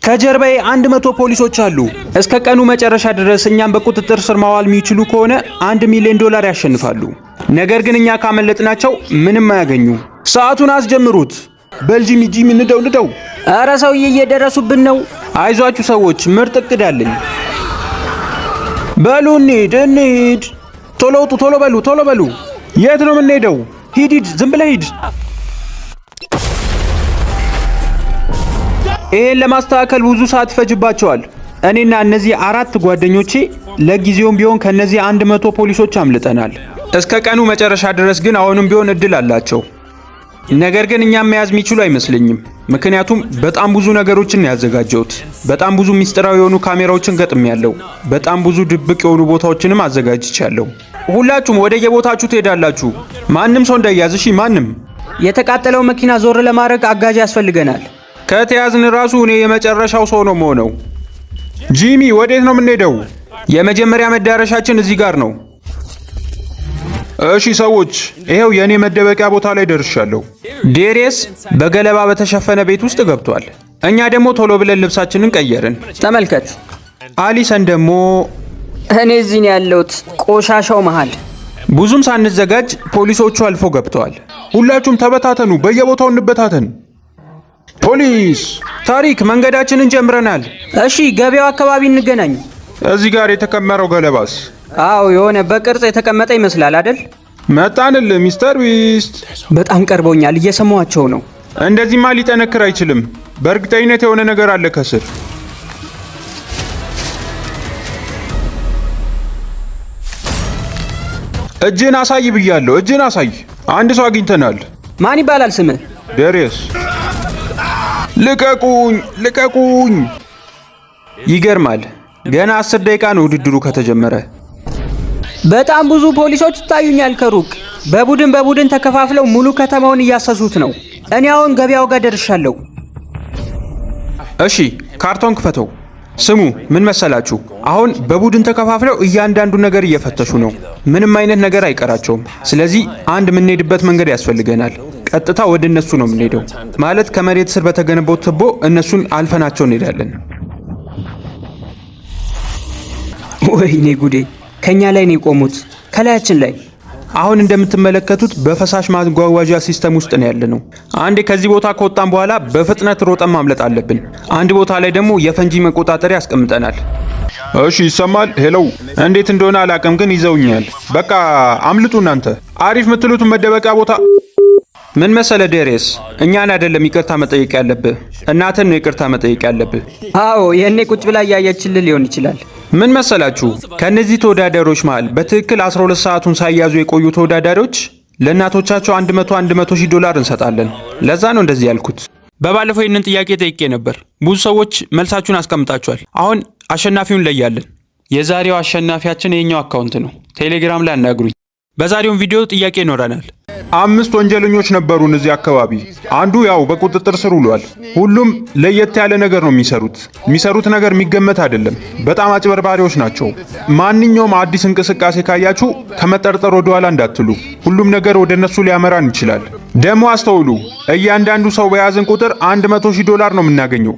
ከጀርባዬ 100 ፖሊሶች አሉ። እስከ ቀኑ መጨረሻ ድረስ እኛም በቁጥጥር ስር ማዋል የሚችሉ ከሆነ $1 ሚሊዮን ያሸንፋሉ። ነገር ግን እኛ ካመለጥናቸው ምንም አያገኙ። ሰዓቱን አስጀምሩት። በልጂም ጂም እንደው አረ ሰውዬ እየደረሱብን ነው። አይዟችሁ ሰዎች፣ ምርጥ እቅድ አለኝ። በሉ እንሂድ። ቶሎ ውጡ፣ ቶሎ በሉ። የት ነው የምንሄደው? ሂድ፣ ዝም ብለህ ሂድ። ይሄን ለማስተካከል ብዙ ሰዓት ይፈጅባቸዋል። እኔና እነዚህ 4 ጓደኞቼ ለጊዜውም ቢሆን ከነዚህ 100 ፖሊሶች አምልጠናል። እስከ ቀኑ መጨረሻ ድረስ ግን አሁንም ቢሆን እድል አላቸው። ነገር ግን እኛም መያዝ የሚችሉ አይመስለኝም። ምክንያቱም በጣም ብዙ ነገሮችን ያዘጋጀሁት። በጣም ብዙ ሚስጥራዊ የሆኑ ካሜራዎችን ገጥሜያለሁ። በጣም ብዙ ድብቅ የሆኑ ቦታዎችንም አዘጋጅቻለሁ። ሁላችሁም ወደ የቦታችሁ ትሄዳላችሁ። ማንም ሰው እንዳይያዝ እሺ። ማንም የተቃጠለው መኪና ዞር ለማድረግ አጋዥ ያስፈልገናል። ከተያዝን ራሱ እኔ የመጨረሻው ሰው ነው የምሆነው። ጂሚ፣ ወዴት ነው የምንሄደው? የመጀመሪያ መዳረሻችን እዚህ ጋር ነው። እሺ ሰዎች፣ ይሄው የኔ መደበቂያ ቦታ ላይ ደርሻለሁ። ዴሬስ በገለባ በተሸፈነ ቤት ውስጥ ገብቷል። እኛ ደግሞ ቶሎ ብለን ልብሳችንን ቀየርን። ተመልከት። አሊሰን ደግሞ እኔ እዚህ ነው ያለሁት፣ ቆሻሻው መሃል። ብዙም ሳንዘጋጅ ፖሊሶቹ አልፎ ገብተዋል። ሁላችሁም ተበታተኑ፣ በየቦታው እንበታተን። ፖሊስ! ታሪክ፣ መንገዳችንን ጀምረናል። እሺ፣ ገበያው አካባቢ እንገናኝ። እዚህ ጋር የተከመረው ገለባስ? አዎ፣ የሆነ በቅርጽ የተቀመጠ ይመስላል አይደል? መጣንልህ ሚስተር ቢስት። በጣም ቀርቦኛል፣ እየሰማኋቸው ነው። እንደዚህማ ሊጠነክር አይችልም። በእርግጠኝነት የሆነ ነገር አለ ከስር። እጅን አሳይ ብያለሁ፣ እጅን አሳይ። አንድ ሰው አግኝተናል። ማን ይባላል ስምህ? ዴሬስ። ልቀቁኝ! ይገርማል። ገና 10 ደቂቃ ነው ውድድሩ ከተጀመረ። በጣም ብዙ ፖሊሶች ይታዩኛል ከሩቅ። በቡድን ተከፋፍለው ሙሉ ከተማውን እያሰሱት ነው። እኔ አሁን ገበያው ጋር ደርሻለሁ። እሺ፣ ካርቶን ክፈተው። ስሙ፣ ምን መሰላችሁ? አሁን በቡድን ተከፋፍለው እያንዳንዱ ነገር እየፈተሹ ነው። ምንም አይነት ነገር አይቀራቸውም። ስለዚህ አንድ የምንሄድበት መንገድ ያስፈልገናል። ቀጥታ ወደ እነሱ ነው የምንሄደው። ማለት ከመሬት ስር በተገነባው ትቦ እነሱን አልፈናቸው እንሄዳለን። ወይኔ ጉዴ! ከኛ ላይ ነው የቆሙት፣ ከላያችን ላይ። አሁን እንደምትመለከቱት በፈሳሽ ማጓጓዣ ሲስተም ውስጥ ነው ያለነው። አንዴ ከዚህ ቦታ ከወጣን በኋላ በፍጥነት ሮጠን ማምለጥ አለብን። አንድ ቦታ ላይ ደግሞ የፈንጂ መቆጣጠሪያ ያስቀምጠናል። እሺ፣ ይሰማል? ሄሎ። እንዴት እንደሆነ አላውቅም፣ ግን ይዘውኛል። በቃ አምልጡ እናንተ። አሪፍ የምትሉት መደበቂያ ቦታ ምን መሰለ ዴሬስ፣ እኛን አይደለም ይቅርታ መጠየቅ ያለብህ፣ እናትን ነው ይቅርታ መጠየቅ ያለብህ። አዎ፣ የኔ ቁጭ ብላ እያየችልህ ሊሆን ይችላል። ምን መሰላችሁ? ከነዚህ ተወዳዳሪዎች መሃል በትክክል 12 ሰዓቱን ሳይያዙ የቆዩ ተወዳዳሪዎች ለእናቶቻቸው $100,000 እንሰጣለን። ለዛ ነው እንደዚህ ያልኩት። በባለፈው ይህንን ጥያቄ ጠይቄ ነበር። ብዙ ሰዎች መልሳችሁን አስቀምጣችኋል። አሁን አሸናፊውን ለያለን። የዛሬው አሸናፊያችን የኛው አካውንት ነው። ቴሌግራም ላይ አናግሩኝ። በዛሬው ቪዲዮ ጥያቄ ይኖረናል። 5 ወንጀለኞች ነበሩን እዚህ አካባቢ። አንዱ ያው በቁጥጥር ስር ውሏል። ሁሉም ለየት ያለ ነገር ነው የሚሰሩት ነገር የሚገመት አይደለም። በጣም አጭበርባሪዎች ናቸው። ማንኛውም አዲስ እንቅስቃሴ ካያችሁ ከመጠርጠር ወደ ኋላ እንዳትሉ። ሁሉም ነገር ወደ እነሱ ሊያመራን ይችላል። ደግሞ አስተውሉ፣ እያንዳንዱ ሰው በያዝን ቁጥር $100,000 ነው የምናገኘው።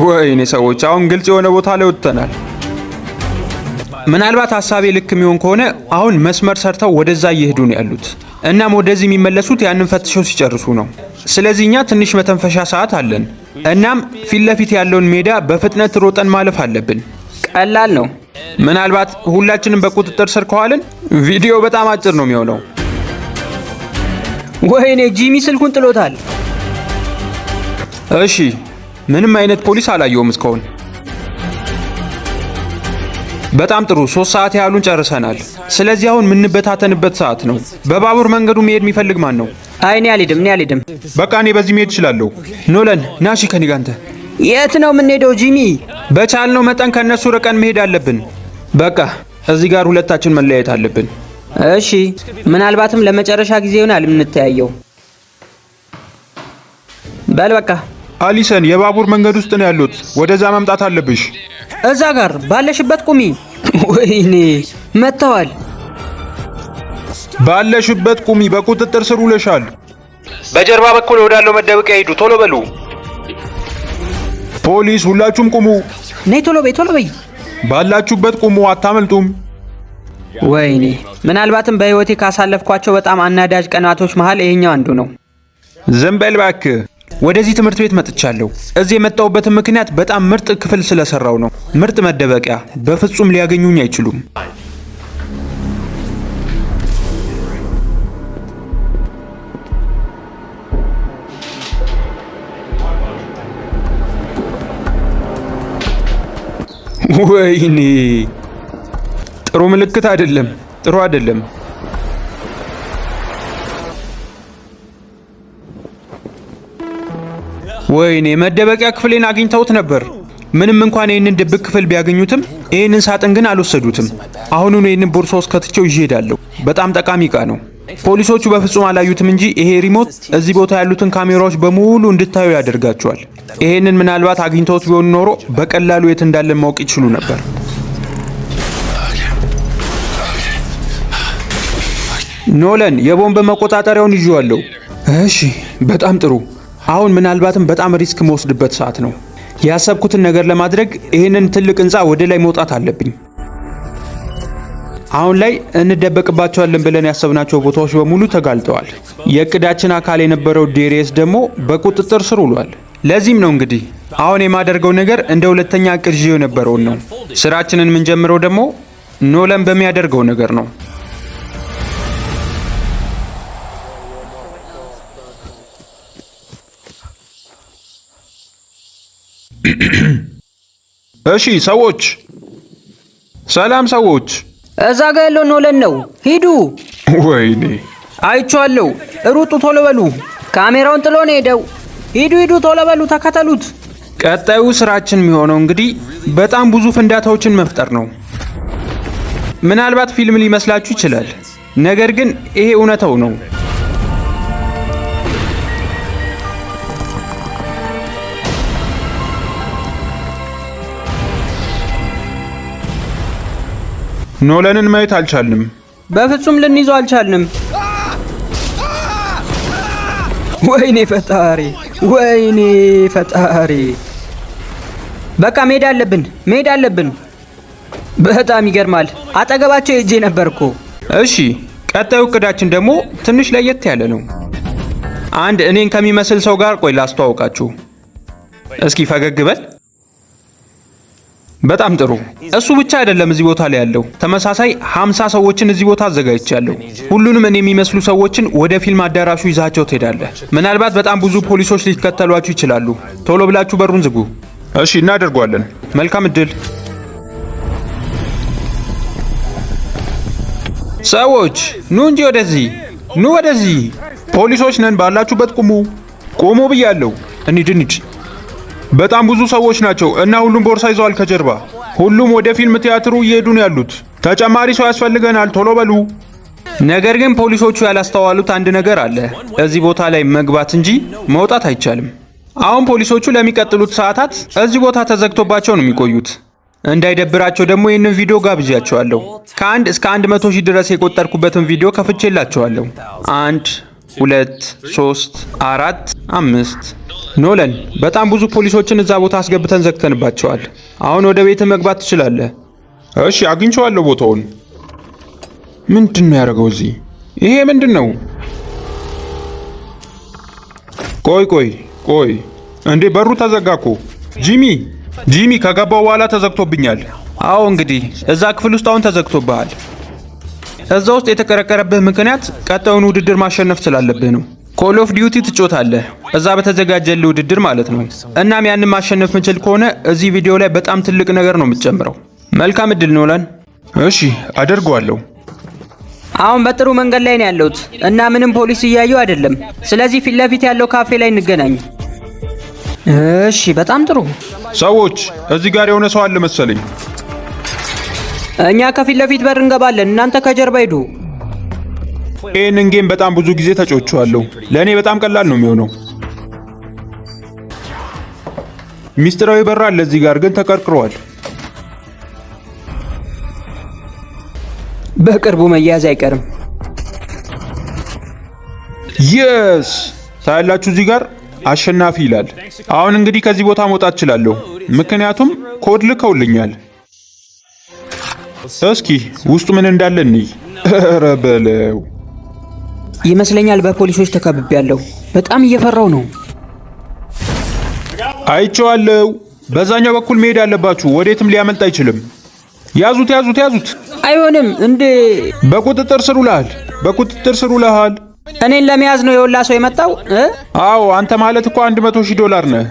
ወይኔ ሰዎች፣ አሁን ግልጽ የሆነ ቦታ ላይ ወጥተናል። ምናልባት ሐሳቤ ልክ የሚሆን ከሆነ አሁን መስመር ሰርተው ወደዛ እየሄዱ ነው ያሉት። እናም ወደዚህ የሚመለሱት ያንን ፈትሸው ሲጨርሱ ነው። ስለዚህ እኛ ትንሽ መተንፈሻ ሰዓት አለን። እናም ፊት ለፊት ያለውን ሜዳ በፍጥነት ሮጠን ማለፍ አለብን። ቀላል ነው። ምናልባት ሁላችንም በቁጥጥር ስር ከዋልን ቪዲዮ በጣም አጭር ነው የሚሆነው። ወይኔ ጂሚ ስልኩን ጥሎታል። እሺ፣ ምንም አይነት ፖሊስ አላየውም እስካሁን። በጣም ጥሩ። 3 ሰዓት ያህሉን ጨርሰናል። ስለዚህ አሁን የምንበታተንበት ሰዓት ነው። በባቡር መንገዱ መሄድ የሚፈልግ ማን ነው? አይ እኔ አልሄድም። በቃ እኔ በዚህ መሄድ እችላለሁ። ኖለን ናሺ ከኔ ጋር። አንተ የት ነው የምንሄደው ጂሚ? በቻልነው መጠን ከነሱ ርቀን መሄድ አለብን። በቃ እዚህ ጋር ሁለታችን መለያየት አለብን። እሺ፣ ምናልባትም ለመጨረሻ ጊዜ ይሆናል የምንተያየው። በል በቃ። አሊሰን የባቡር መንገድ ውስጥ ነው ያሉት። ወደዛ መምጣት አለብሽ። እዛ ጋር ባለሽበት ቁሚ። ወይኔ መተዋል። ባለሽበት ቁሚ። በቁጥጥር ስር ውለሻል። በጀርባ በኩል ወዳለው መደበቂያ ሂዱ። ቶሎ በሉ። ፖሊስ ሁላችሁም ቁሙ! ነይ ቶሎ በይ ቶሎ በይ! ባላችሁበት ቁሙ፣ አታመልጡም! ወይኔ ምናልባትም በህይወቴ ካሳለፍኳቸው በጣም አናዳጅ ቀናቶች መሃል ይሄኛው አንዱ ነው። ዝም በል እባክህ። ወደዚህ ትምህርት ቤት መጥቻለሁ። እዚህ የመጣሁበትን ምክንያት በጣም ምርጥ ክፍል ስለሰራው ነው። ምርጥ መደበቂያ፣ በፍጹም ሊያገኙኝ አይችሉም። ወይኔ ጥሩ ምልክት አይደለም፣ ጥሩ አይደለም። ወይኔ መደበቂያ ክፍሌን አግኝተውት ነበር። ምንም እንኳን ይህንን ድብቅ ክፍል ቢያገኙትም ይህንን ሳጥን ግን አልወሰዱትም። አሁኑን ይህንን ቦርሳ ውስጥ ከትቼው ይዤ እሄዳለሁ። በጣም ጠቃሚ ዕቃ ነው። ፖሊሶቹ በፍጹም አላዩትም እንጂ ይሄ ሪሞት እዚህ ቦታ ያሉትን ካሜራዎች በሙሉ እንድታዩ ያደርጋቸዋል። ይሄንን ምናልባት አግኝተውት ቢሆን ኖሮ በቀላሉ የት እንዳለን ማወቅ ይችሉ ነበር። ኖለን የቦምብ መቆጣጠሪያውን ይዤዋለሁ። እሺ፣ በጣም ጥሩ። አሁን ምናልባትም በጣም ሪስክ መወስድበት ሰዓት ነው። ያሰብኩትን ነገር ለማድረግ ይህንን ትልቅ ህንፃ ወደ ላይ መውጣት አለብኝ። አሁን ላይ እንደበቅባቸዋለን ብለን ያሰብናቸው ቦታዎች በሙሉ ተጋልጠዋል። የእቅዳችን አካል የነበረው ዴሬስ ደግሞ በቁጥጥር ስር ውሏል። ለዚህም ነው እንግዲህ አሁን የማደርገው ነገር እንደ ሁለተኛ እቅድ ይዤው የነበረውን ነው። ስራችንን የምንጀምረው ደግሞ ኖለን በሚያደርገው ነገር ነው። እሺ ሰዎች፣ ሰላም ሰዎች። እዛ ጋ ያለው ኖለን ነው። ሂዱ። ወይኔ አይቼዋለሁ። ሩጡ፣ ቶሎ በሉ። ካሜራውን ጥሎ ነው ሄደው። ሂዱ ሂዱ፣ ቶሎ በሉ፣ ተከተሉት። ቀጣዩ ስራችን የሚሆነው እንግዲህ በጣም ብዙ ፍንዳታዎችን መፍጠር ነው። ምናልባት ፊልም ሊመስላችሁ ይችላል፣ ነገር ግን ይሄ እውነታው ነው። ኖለንን ማየት አልቻልንም። በፍጹም ልንይዘው አልቻልንም። ወይኔ ፈጣሪ፣ ወይኔ ፈጣሪ። በቃ መሄድ አለብን፣ መሄድ አለብን። በጣም ይገርማል። አጠገባቸው ሄጄ ነበርኩ። እሺ፣ ቀጣዩ እቅዳችን ደግሞ ትንሽ ለየት ያለ ነው። አንድ እኔን ከሚመስል ሰው ጋር ቆይ ላስተዋውቃችሁ። እስኪ ፈገግ በል። በጣም ጥሩ። እሱ ብቻ አይደለም እዚህ ቦታ ላይ ያለው፣ ተመሳሳይ 50 ሰዎችን እዚህ ቦታ አዘጋጅቻለሁ። ሁሉንም እኔ የሚመስሉ ሰዎችን ወደ ፊልም አዳራሹ ይዛቸው ትሄዳለህ። ምናልባት በጣም ብዙ ፖሊሶች ሊከተሏችሁ ይችላሉ። ቶሎ ብላችሁ በሩን ዝጉ። እሺ፣ እናደርጓለን። መልካም እድል ሰዎች። ኑ እንጂ ወደዚህ፣ ኑ ወደዚህ። ፖሊሶች ነን፣ ባላችሁበት ቁሙ። ቁሙ ብያለሁ። እንሂድ። በጣም ብዙ ሰዎች ናቸው እና ሁሉም ቦርሳ ይዘዋል ከጀርባ። ሁሉም ወደ ፊልም ቲያትሩ እየሄዱ ነው ያሉት። ተጨማሪ ሰው ያስፈልገናል፣ ቶሎ በሉ። ነገር ግን ፖሊሶቹ ያላስተዋሉት አንድ ነገር አለ። እዚህ ቦታ ላይ መግባት እንጂ መውጣት አይቻልም። አሁን ፖሊሶቹ ለሚቀጥሉት ሰዓታት እዚህ ቦታ ተዘግቶባቸው ነው የሚቆዩት። እንዳይደብራቸው ደግሞ ይህንን ቪዲዮ ጋብዣቸዋለሁ። ከ1 እስከ 100 ሺህ ድረስ የቆጠርኩበትን ቪዲዮ ከፍቼላቸዋለሁ። 1 2 3 4 5 ኖለን፣ በጣም ብዙ ፖሊሶችን እዛ ቦታ አስገብተን ዘግተንባቸዋል። አሁን ወደ ቤት መግባት ትችላለህ። እሺ፣ አግኝቼዋለሁ ቦታውን። ምንድን ነው ያደረገው እዚህ? ይሄ ምንድን ነው? ቆይ እንዴ! በሩ ተዘጋኮ። ጂሚ ከገባው በኋላ ተዘግቶብኛል። አዎ እንግዲህ እዛ ክፍል ውስጥ አሁን ተዘግቶብሃል። እዛ ውስጥ የተቀረቀረብህ ምክንያት ቀጣዩን ውድድር ማሸነፍ ስላለብህ ነው። ኮል ኦፍ ዲዩቲ ትጮታለህ፣ እዛ በተዘጋጀልህ ውድድር ማለት ነው። እናም ያንን ማሸነፍ ምችል ከሆነ እዚህ ቪዲዮ ላይ በጣም ትልቅ ነገር ነው የምትጨምረው። መልካም እድል ኖላን። እሺ፣ አደርገዋለሁ። አሁን በጥሩ መንገድ ላይ ነው ያለሁት እና ምንም ፖሊስ እያዩ አይደለም። ስለዚህ ፊት ለፊት ያለው ካፌ ላይ እንገናኝ። እሺ፣ በጣም ጥሩ። ሰዎች፣ እዚህ ጋር የሆነ ሰው አለ መሰለኝ። እኛ ከፊት ለፊት በር እንገባለን፣ እናንተ ከጀርባ ሂዱ። ይህንን ጌም በጣም ብዙ ጊዜ ተጫውቼዋለሁ። ለእኔ በጣም ቀላል ነው የሚሆነው። ሚስጥራዊ በር አለ እዚህ ጋር ግን ተቀርቅሯል። በቅርቡ መያዝ አይቀርም። የስ ታያላችሁ፣ እዚህ ጋር አሸናፊ ይላል። አሁን እንግዲህ ከዚህ ቦታ መውጣት እችላለሁ፣ ምክንያቱም ኮድ ልከውልኛል። እስኪ ውስጡ ምን እንዳለ እንይ። ኧረ በለው ይመስለኛል በፖሊሶች ተከብቤያለሁ። በጣም እየፈራው ነው። አይቼዋለሁ። በዛኛው በኩል መሄድ አለባችሁ። ወዴትም ሊያመልጥ አይችልም። ያዙት ያዙት ያዙት። አይሆንም እንዴ! በቁጥጥር ስር ውለሃል። በቁጥጥር ስር ውለሃል። እኔን ለመያዝ ነው የወላ ሰው የመጣው? አዎ አንተ ማለት እኮ $100,000 ነህ።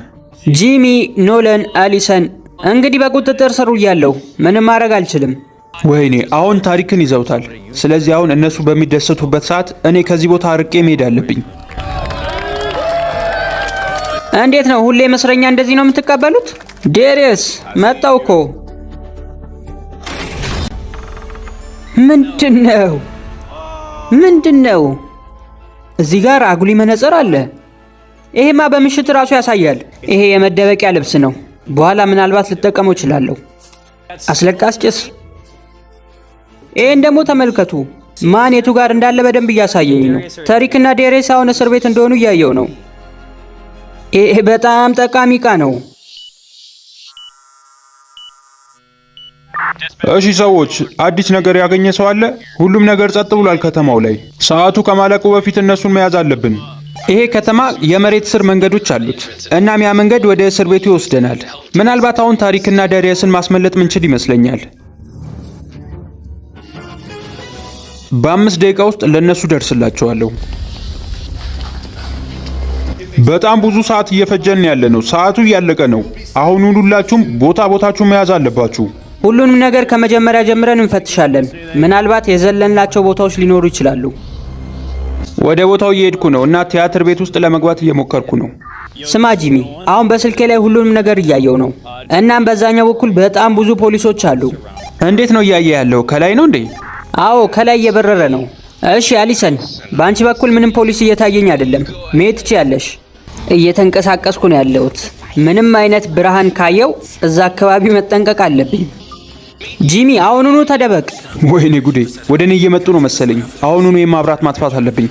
ጂሚ ኖለን አሊሰን። እንግዲህ በቁጥጥር ስር ውያለሁ። ምንም ማድረግ አልችልም። ወይኔ አሁን ታሪክን ይዘውታል። ስለዚህ አሁን እነሱ በሚደሰቱበት ሰዓት እኔ ከዚህ ቦታ አርቄ መሄድ አለብኝ። እንዴት ነው ሁሌ መስረኛ እንደዚህ ነው የምትቀበሉት? ዴሪየስ መጣው እኮ። ምንድነው? እዚህ ጋር አጉሊ መነጽር አለ። ይሄማ በምሽት ራሱ ያሳያል። ይሄ የመደበቂያ ልብስ ነው። በኋላ ምናልባት ልጠቀመው እችላለሁ። አስለቃስ ጭስ። ይሄን ደግሞ ተመልከቱ። ማን የቱ ጋር እንዳለ በደንብ እያሳየኝ ነው። ታሪክና ዴሬስ አሁን እስር ቤት እንደሆኑ እያየው ነው። ይሄ በጣም ጠቃሚ ዕቃ ነው። እሺ ሰዎች፣ አዲስ ነገር ያገኘ ሰው አለ? ሁሉም ነገር ጸጥ ብሏል ከተማው ላይ። ሰዓቱ ከማለቁ በፊት እነሱን መያዝ አለብን። ይሄ ከተማ የመሬት ስር መንገዶች አሉት። እናም ያ መንገድ ወደ እስር ቤቱ ይወስደናል። ምናልባት አሁን ታሪክና ዳሪየስን ማስመለጥ ምንችል ይመስለኛል። በ5 ደቂቃ ውስጥ ለነሱ ደርስላቸዋለሁ። በጣም ብዙ ሰዓት እየፈጀን ያለ ነው። ሰዓቱ እያለቀ ነው። አሁን ሁላችሁም ቦታችሁ መያዝ አለባችሁ። ሁሉንም ነገር ከመጀመሪያ ጀምረን እንፈትሻለን። ምናልባት የዘለንላቸው ቦታዎች ሊኖሩ ይችላሉ። ወደ ቦታው እየሄድኩ ነው እና ቲያትር ቤት ውስጥ ለመግባት እየሞከርኩ ነው። ስማ ጂሚ፣ አሁን በስልኬ ላይ ሁሉንም ነገር እያየው ነው። እናም በዛኛው በኩል በጣም ብዙ ፖሊሶች አሉ። እንዴት ነው እያየ ያለው? ከላይ ነው እንዴ? አዎ ከላይ እየበረረ ነው። እሺ አሊሰን፣ በአንቺ በኩል ምንም ፖሊስ እየታየኝ አይደለም። መሄድ ትችያለሽ። እየተንቀሳቀስኩ ነው ያለሁት። ምንም አይነት ብርሃን ካየው እዛ አካባቢ መጠንቀቅ አለብኝ። ጂሚ አሁኑኑ ተደበቅ። ወይኔ ጉዴ! ወደ እኔ እየመጡ ነው መሰለኝ። አሁኑኑ የማብራት ማጥፋት አለብኝ።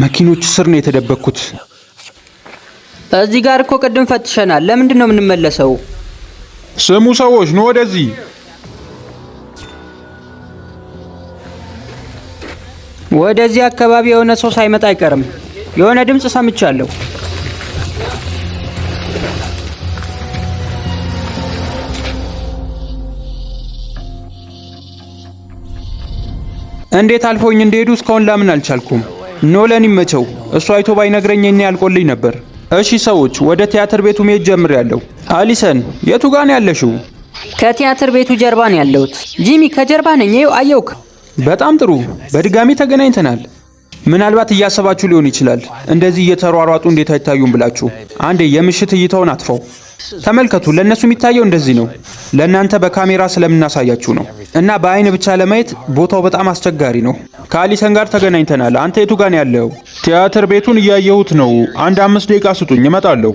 መኪኖች ስር ነው የተደበቅኩት። እዚህ ጋር እኮ ቅድም ፈትሸናል። ለምንድን ነው የምንመለሰው? ስሙ ሰዎች፣ ነው ወደዚህ። ወደዚህ አካባቢ የሆነ ሰው ሳይመጣ አይቀርም። የሆነ ድምፅ ሰምቻለሁ። እንዴት አልፎኝ እንደሄዱ እስካሁን ላምን አልቻልኩም። ኖለን ይመቸው። እሱ አይቶ ባይነግረኝ እኔ ያልቆልኝ ነበር። እሺ ሰዎች፣ ወደ ቲያትር ቤቱ መሄድ ጀምሬያለሁ። አሊሰን፣ የቱ ጋር ነው ያለሽው? ከቲያትር ቤቱ ጀርባ ነው ያለሁት። ጂሚ፣ ከጀርባ ነኝ። ይኸው አየውክ። በጣም ጥሩ። በድጋሚ ተገናኝተናል። ምናልባት እያሰባችሁ ሊሆን ይችላል እንደዚህ እየተሯሯጡ እንዴት አይታዩም ብላችሁ። አንዴ የምሽት እይታውን አጥፈው ተመልከቱ። ለነሱ የሚታየው እንደዚህ ነው። ለእናንተ በካሜራ ስለምናሳያችሁ ነው እና በአይን ብቻ ለማየት ቦታው በጣም አስቸጋሪ ነው። ከአሊሰን ጋር ተገናኝተናል። አንተ የቱ ጋር ነው ያለው? ቲያትር ቤቱን እያየሁት ነው። አንድ 5 ደቂቃ ስጡኝ፣ እመጣለሁ።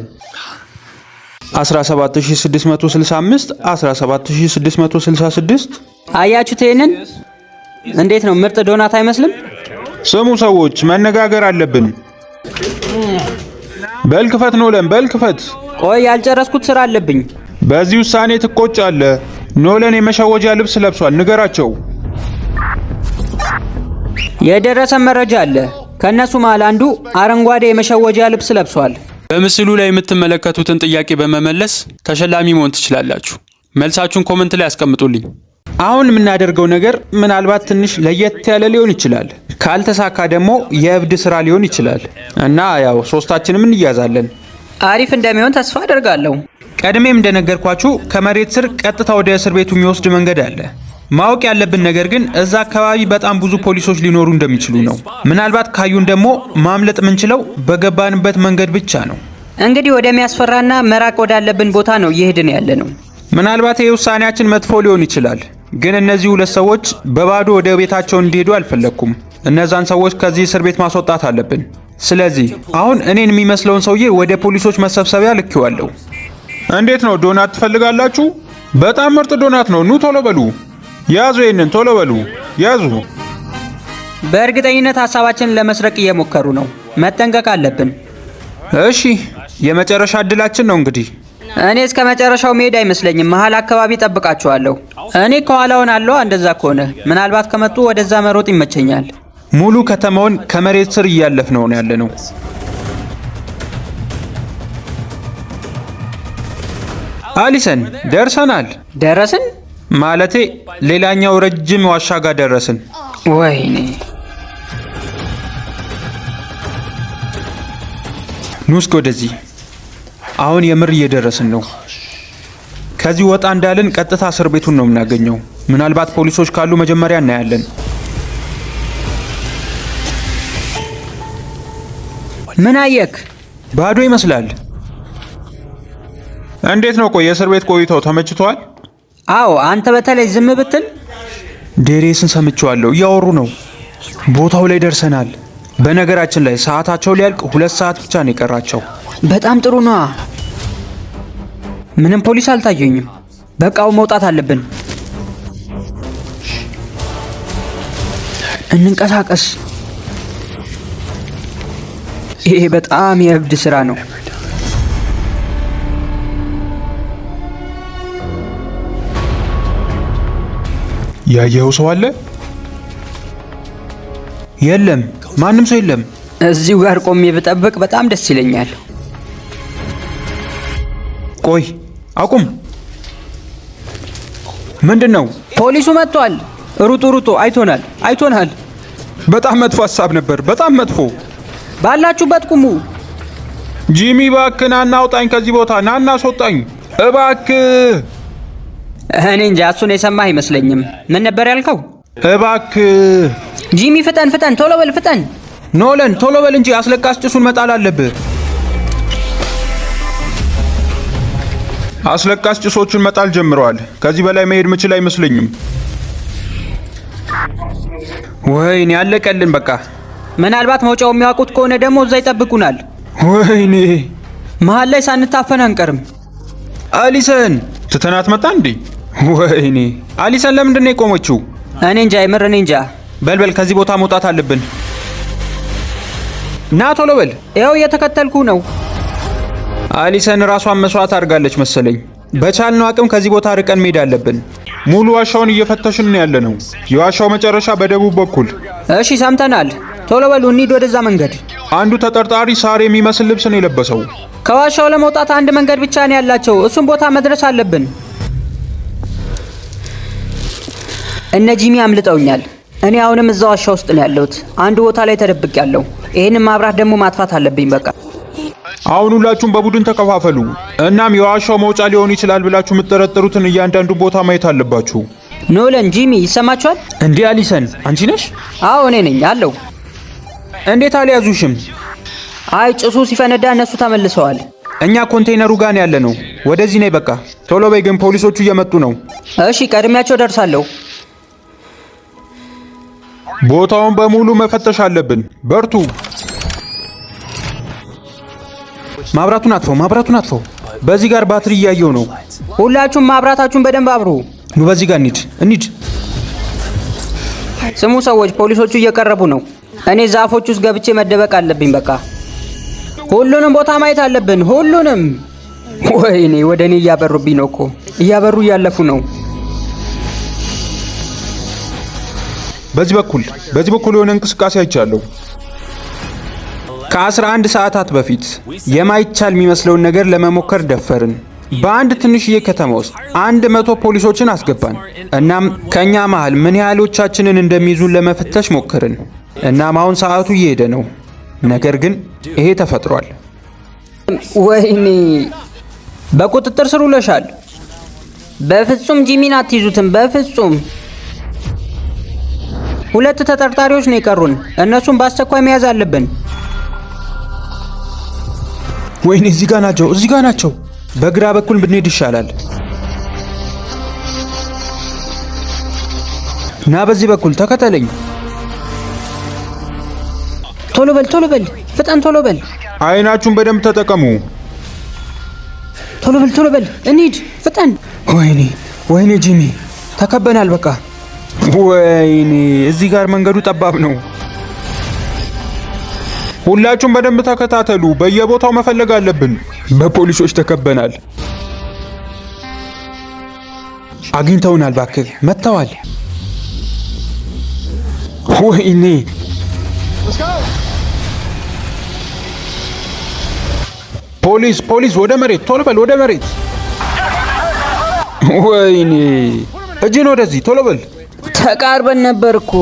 17665 17666 አያችሁት? ይሄንን እንዴት ነው? ምርጥ ዶናት አይመስልም? ስሙ ሰዎች፣ መነጋገር አለብን። በልክፈት ኖለን፣ በልክፈት። ቆይ ያልጨረስኩት ስራ አለብኝ። በዚህ ውሳኔ ትቆጫለህ። ኖለን የመሸወጃ ልብስ ለብሷል። ንገራቸው። የደረሰ መረጃ አለ። ከነሱ መሃል አንዱ አረንጓዴ የመሸወጃ ልብስ ለብሷል። በምስሉ ላይ የምትመለከቱትን ጥያቄ በመመለስ ተሸላሚ መሆን ትችላላችሁ። መልሳችሁን ኮመንት ላይ አስቀምጡልኝ። አሁን የምናደርገው ነገር ምናልባት ትንሽ ለየት ያለ ሊሆን ይችላል። ካልተሳካ ደግሞ የእብድ ስራ ሊሆን ይችላል እና ያው ሶስታችንም እንያዛለን። አሪፍ እንደሚሆን ተስፋ አደርጋለሁ። ቀድሜም እንደነገርኳችሁ ከመሬት ስር ቀጥታ ወደ እስር ቤቱ የሚወስድ መንገድ አለ። ማወቅ ያለብን ነገር ግን እዛ አካባቢ በጣም ብዙ ፖሊሶች ሊኖሩ እንደሚችሉ ነው። ምናልባት ካዩን ደግሞ ማምለጥ የምንችለው በገባንበት መንገድ ብቻ ነው። እንግዲህ ወደሚያስፈራና መራቅ ወዳለብን ቦታ ነው እየሄድን ያለ ነው። ምናልባት ይህ ውሳኔያችን መጥፎ ሊሆን ይችላል፣ ግን እነዚህ ሁለት ሰዎች በባዶ ወደ ቤታቸው እንዲሄዱ አልፈለኩም። እነዛን ሰዎች ከዚህ እስር ቤት ማስወጣት አለብን። ስለዚህ አሁን እኔን የሚመስለውን ሰውዬ ወደ ፖሊሶች መሰብሰቢያ ልኬዋለሁ። እንዴት ነው? ዶናት ትፈልጋላችሁ? በጣም ምርጥ ዶናት ነው። ኑ ቶሎ በሉ፣ ያዙ። ይሄንን ቶሎ በሉ፣ ያዙ። በእርግጠኝነት ሀሳባችንን ለመስረቅ እየሞከሩ ነው። መጠንቀቅ አለብን። እሺ፣ የመጨረሻ እድላችን ነው እንግዲህ። እኔ እስከ መጨረሻው መሄድ አይመስለኝም። መሀል አካባቢ ጠብቃቸዋለሁ። እኔ ከኋላውን አለው። እንደዛ ከሆነ ምናልባት ከመጡ ወደዛ መሮጥ ይመቸኛል። ሙሉ ከተማውን ከመሬት ስር እያለፍነው ነው ያለነው። አሊሰን፣ ደርሰናል። ደረስን ማለቴ ሌላኛው ረጅም ዋሻ ጋር ደረስን። ወይኔ ኑስክ ወደዚህ። አሁን የምር እየደረስን ነው። ከዚህ ወጣ እንዳልን ቀጥታ እስር ቤቱን ነው የምናገኘው። ምናልባት ፖሊሶች ካሉ መጀመሪያ እናያለን። ምን አየክ? ባዶ ይመስላል። እንዴት ነው? ቆይ የእስር ቤት ቆይታው ተመችቷል? አዎ፣ አንተ በተለይ ዝም ብትል። ዴሬስን ሰምቼዋለሁ፣ እያወሩ ነው። ቦታው ላይ ደርሰናል። በነገራችን ላይ ሰዓታቸው ሊያልቅ 2 ሰዓት ብቻ ነው የቀራቸው። በጣም ጥሩ ነዋ። ምንም ፖሊስ አልታየኝም። በቃው መውጣት አለብን። እንንቀሳቀስ። ይሄ በጣም የእብድ ስራ ነው። ያየኸው ሰው አለ? የለም፣ ማንም ሰው የለም። እዚሁ ጋር ቆሜ ብጠብቅ በጣም ደስ ይለኛል። ቆይ አቁም። ምንድን ነው? ፖሊሱ መጥቷል። ሩጡ ሩጡ! አይቶናል። በጣም መጥፎ ሀሳብ ነበር። በጣም መጥፎ። ባላችሁበት ቁሙ። ጂሚ እባክህ ናና አውጣኝ ከዚህ ቦታ። ናና አስወጣኝ እባክህ። እኔ እንጃ፣ እሱን የሰማህ አይመስለኝም። ምን ነበር ያልከው? እባክህ ጂሚ ፍጠን፣ ቶሎ በል ፍጠን። ኖለን ቶሎ በል እንጂ አስለቃሽ ጭሱን መጣል አለብህ። አስለቃሽ ጭሶችን መጣል ጀምረዋል። ከዚህ በላይ መሄድ ምችል አይመስለኝም። ወይኔ ያለቀልን በቃ። ምናልባት መውጫው የሚያውቁት ከሆነ ደግሞ እዛ ይጠብቁናል። ወይኔ መሀል ላይ ሳንታፈን አንቀርም። አሊሰን ትተናት መጣ እንዴ? ወይኔ አሊሰን ለምንድን ነው የቆመችው? እኔ እንጃ፣ የምር እኔ እንጃ። በልበል ከዚህ ቦታ መውጣት አለብን። ና ቶሎ በል። ይኸው እየተከተልኩ ነው። አሊሰን ራሷን መስዋዕት አድርጋለች መሰለኝ። በቻልነው አቅም ከዚህ ቦታ ርቀን መሄድ አለብን። ሙሉ ዋሻውን እየፈተሽን ያለ ነው። የዋሻው መጨረሻ በደቡብ በኩል። እሺ ሰምተናል። ቶሎ በሉ እንሂድ ወደዛ መንገድ። አንዱ ተጠርጣሪ ሳር የሚመስል ልብስ ነው የለበሰው። ከዋሻው ለመውጣት አንድ መንገድ ብቻ ነው ያላቸው። እሱም ቦታ መድረስ አለብን። እነ ጂሚ አምልጠውኛል። እኔ አሁንም እዛ ዋሻ ውስጥ ነው ያለሁት። አንድ ቦታ ላይ ተደብቄያለሁ። ይህንን ማብራት ደግሞ ማጥፋት አለብኝ። በቃ አሁን ሁላችሁም በቡድን ተከፋፈሉ። እናም የዋሻው መውጫ ሊሆን ይችላል ብላችሁ የምትጠረጥሩትን እያንዳንዱ ቦታ ማየት አለባችሁ። ኖለን፣ ጂሚ ይሰማችኋል? እንዴ አሊሰን አንቺ ነሽ? አዎ እኔ ነኝ አለው። እንዴት አልያዙሽም? አይ ጭሱ ሲፈነዳ እነሱ ተመልሰዋል። እኛ ኮንቴይነሩ ጋር ያለ ነው። ወደዚህ ነይ በቃ ቶሎ በይ፣ ግን ፖሊሶቹ እየመጡ ነው። እሺ ቀድሚያቸው ደርሳለሁ። ቦታውን በሙሉ መፈተሽ አለብን። በርቱ። ማብራቱን አጥፈው። በዚህ ጋር ባትሪ እያየው ነው። ሁላችሁም ማብራታችሁን በደንብ አብሩ። ኑ በዚህ ጋር እንሂድ። ስሙ ሰዎች፣ ፖሊሶቹ እየቀረቡ ነው። እኔ ዛፎች ውስጥ ገብቼ መደበቅ አለብኝ። በቃ ሁሉንም ቦታ ማየት አለብን። ሁሉንም። ወይኔ ወደ እኔ እያበሩብኝ ነው እኮ። እያለፉ ነው። በዚህ በኩል የሆነ እንቅስቃሴ አይቻለሁ። ከ11 ሰዓታት በፊት የማይቻል የሚመስለውን ነገር ለመሞከር ደፈርን። በአንድ ትንሽዬ ከተማ ውስጥ 100 ፖሊሶችን አስገባን። እናም ከኛ መሃል ምን ያህሎቻችንን እንደሚይዙን ለመፈተሽ ሞከርን። እናም አሁን ሰዓቱ እየሄደ ነው። ነገር ግን ይሄ ተፈጥሯል። ወይኔ በቁጥጥር ስር ውለሻል። በፍጹም ጂሚን አትይዙትም። በፍጹም 2 ተጠርጣሪዎች ነው የቀሩን። እነሱም በአስቸኳይ መያዝ አለብን። ወይኔ እዚህ ጋር ናቸው። በግራ በኩል ብንሄድ ይሻላል። ና በዚህ በኩል ተከተለኝ። ቶሎ በል ፍጠን፣ ቶሎ በል። አይናችሁን በደንብ ተጠቀሙ። ቶሎ በል እንሂድ፣ ፍጠን። ወይኔ ጂሚ ተከበናል። በቃ ወይኔ እዚህ ጋር መንገዱ ጠባብ ነው። ሁላችሁም በደንብ ተከታተሉ። በየቦታው መፈለግ አለብን። በፖሊሶች ተከበናል። አግኝተውናል። እባክህ መጥተዋል። ወይኔ ፖሊስ ወደ መሬት ቶሎ በል፣ ወደ መሬት። ወይኔ እጅን ወደዚህ ቶሎ በል። ተቃርበን ነበር እኮ።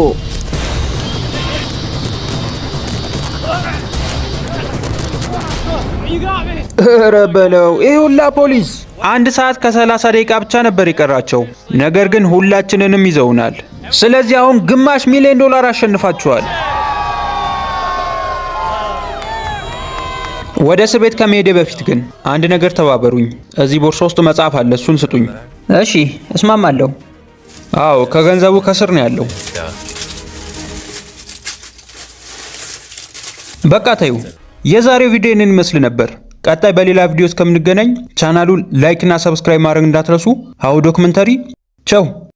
ኧረ በለው ይሄ ሁላ ፖሊስ። 1 ሰዓት ከ30 ደቂቃ ብቻ ነበር የቀራቸው። ነገር ግን ሁላችንንም ይዘውናል። ስለዚህ አሁን ግማሽ ሚሊዮን ዶላር አሸንፋችኋል። ወደ እስር ቤት ከመሄዴ በፊት ግን አንድ ነገር ተባበሩኝ። እዚህ ቦርሳ ውስጥ መጽሐፍ አለ፣ እሱን ስጡኝ። እሺ እስማማለሁ። አዎ ከገንዘቡ ከስር ነው ያለው። በቃ ተዩ። የዛሬው ቪዲዮ ይህንን ይመስል ነበር። ቀጣይ በሌላ ቪዲዮ እስከምንገናኝ ቻናሉን ላይክ እና ሰብስክራይብ ማድረግ እንዳትረሱ። ሀሁ ዶክመንተሪ ቻው።